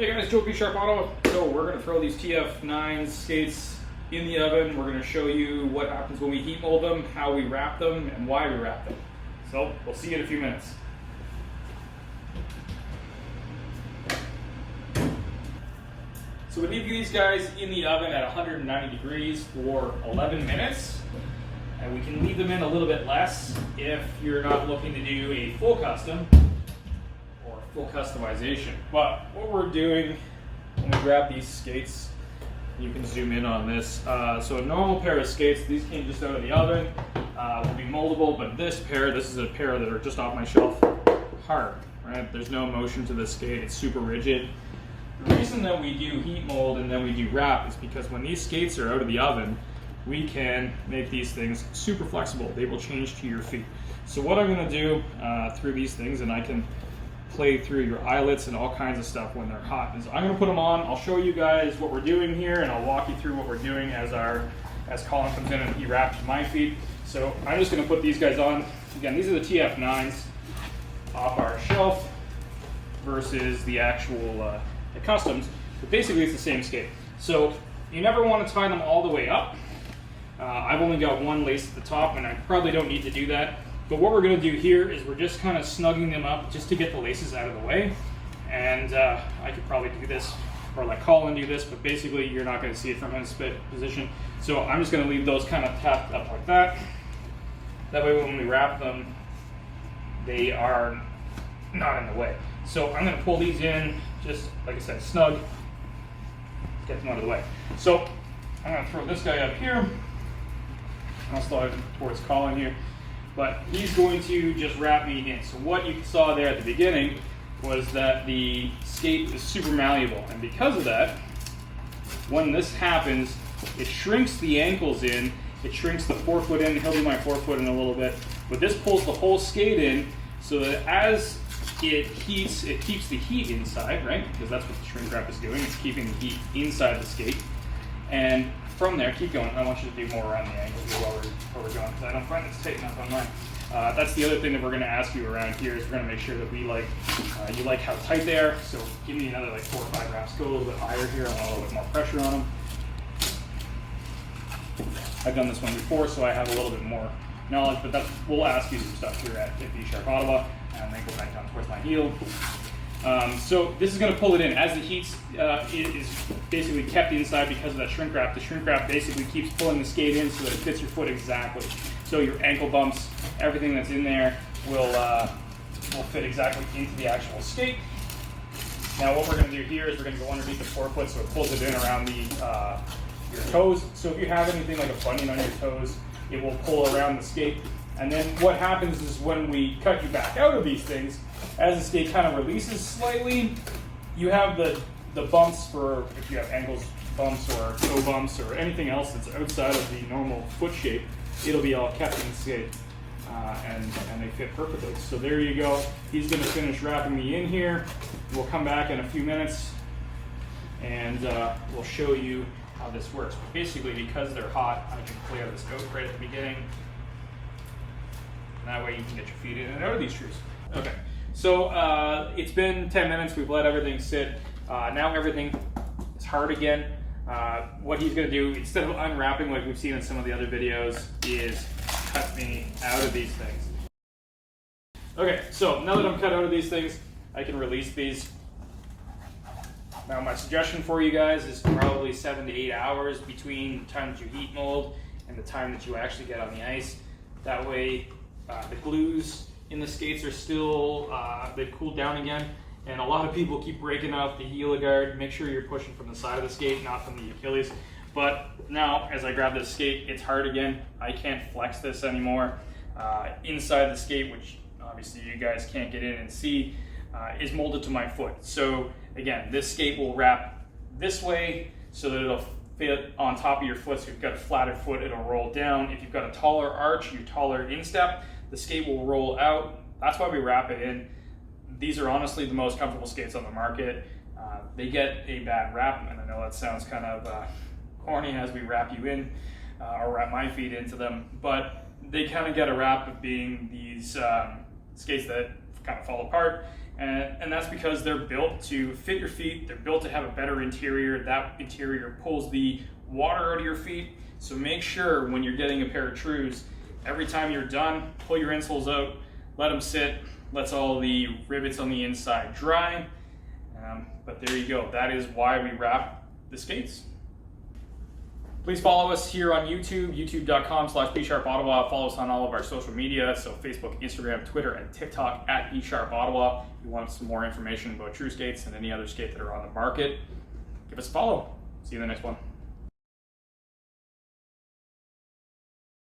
Hey guys, Joe P. Sharp Auto. So we're going to throw these TF9 skates in the oven. We're going to show you what happens when we heat mold them, how we wrap them, and why we wrap them. So we'll see you in a few minutes. So we leave these guys in the oven at 190 degrees for 11 minutes. And we can leave them in a little bit less if you're not looking to do a full custom or full customization. But what we're doing when we grab these skates, you can zoom in on this. So a normal pair of skates, these came just out of the oven, will be moldable, but this is a pair that are just off my shelf, hard, right? There's no motion to this skate, it's super rigid. The reason that we do heat mold and then we do wrap is because when these skates are out of the oven, we can make these things super flexible. They will change to your feet. So what I'm gonna do through these things, and I can play through your eyelets and all kinds of stuff when they're hot, is I'm gonna put them on, I'll show you guys what we're doing here, and I'll walk you through what we're doing as Colin comes in and he wraps my feet. So I'm just gonna put these guys on. Again, these are the TF9s off our shelf versus the actual the customs, but basically it's the same skate. So you never want to tie them all the way up. I've only got one lace at the top, and I probably don't need to do that. But what we're going to do here is we're just kind of snugging them up just to get the laces out of the way. And I could probably do this, or let Colin do this, but basically you're not going to see it from his position. So I'm just going to leave those kind of tapped up like that. That way when we wrap them, they are not in the way. So I'm going to pull these in, just like I said, snug, get them out of the way. So I'm going to throw this guy up here. I'll slide towards Colin here, but he's going to just wrap me in. So what you saw there at the beginning was that the skate is super malleable, and because of that, when this happens, it shrinks the ankles in, it shrinks the forefoot in. He'll do my forefoot in a little bit, but this pulls the whole skate in so that as it heats, it keeps the heat inside, right? Because that's what the shrink wrap is doing, it's keeping the heat inside the skate. And from there, keep going. I want you to do more around the ankle here while we're going, because I don't find it's tight enough on mine. That's the other thing that we're going to ask you around here, is we're going to make sure that you like how tight they are. So give me another like 4 or 5 wraps. Go a little bit higher here. I want a little bit more pressure on them. I've done this one before, so I have a little bit more knowledge, but we'll ask you some stuff here at P. Sharp Ottawa, and then go back down towards my heel. So this is going to pull it in. As the heat is basically kept inside because of that shrink wrap, the shrink wrap basically keeps pulling the skate in so that it fits your foot exactly. So your ankle bumps, everything that's in there will fit exactly into the actual skate. Now what we're going to do here is we're going to go underneath the forefoot so it pulls it in around your toes. So if you have anything like a bunion on your toes, it will pull around the skate. And then what happens is when we cut you back out of these things, as the skate kind of releases slightly, you have the bumps for if you have ankles bumps or toe bumps or anything else that's outside of the normal foot shape, it'll be all kept in the skate, and they fit perfectly. So there you go. He's going to finish wrapping me in here. We'll come back in a few minutes and we'll show you how this works. But basically, because they're hot, I can clear this out right at the beginning. And that way you can get your feet in and out of these shoes. Okay. So it's been 10 minutes, we've let everything sit. Now everything is hard again. What he's going to do, instead of unwrapping like we've seen in some of the other videos, is cut me out of these things. Okay, so now that I'm cut out of these things, I can release these. Now my suggestion for you guys is probably 7 to 8 hours between the time that you heat mold and the time that you actually get on the ice. That way the glues in the skates are still, they've cooled down again, and a lot of people keep breaking off the heliguard. Make sure you're pushing from the side of the skate, not from the Achilles. But now, as I grab this skate, it's hard again. I can't flex this anymore. Inside the skate, which obviously you guys can't get in and see, is molded to my foot. So again, this skate will wrap this way so that it'll fit on top of your foot. So if you've got a flatter foot, it'll roll down. If you've got a taller arch, your taller instep, the skate will roll out. That's why we wrap it in. These are honestly the most comfortable skates on the market. They get a bad rap, and I know that sounds kind of corny as we wrap you in, or wrap my feet into them, but they kind of get a rap of being these skates that kind of fall apart And that's because they're built to fit your feet. They're built to have a better interior. That interior pulls the water out of your feet. So make sure when you're getting a pair of Trews, every time you're done, pull your insoles out, let them sit, lets all the rivets on the inside dry. But there you go. That is why we wrap the skates. Please follow us here on YouTube, youtube.com/BSharpOttawa. Follow us on all of our social media, so Facebook, Instagram, Twitter, and TikTok at BSharpOttawa. If you want some more information about Trew skates and any other skate that are on the market, give us a follow. See you in the next one.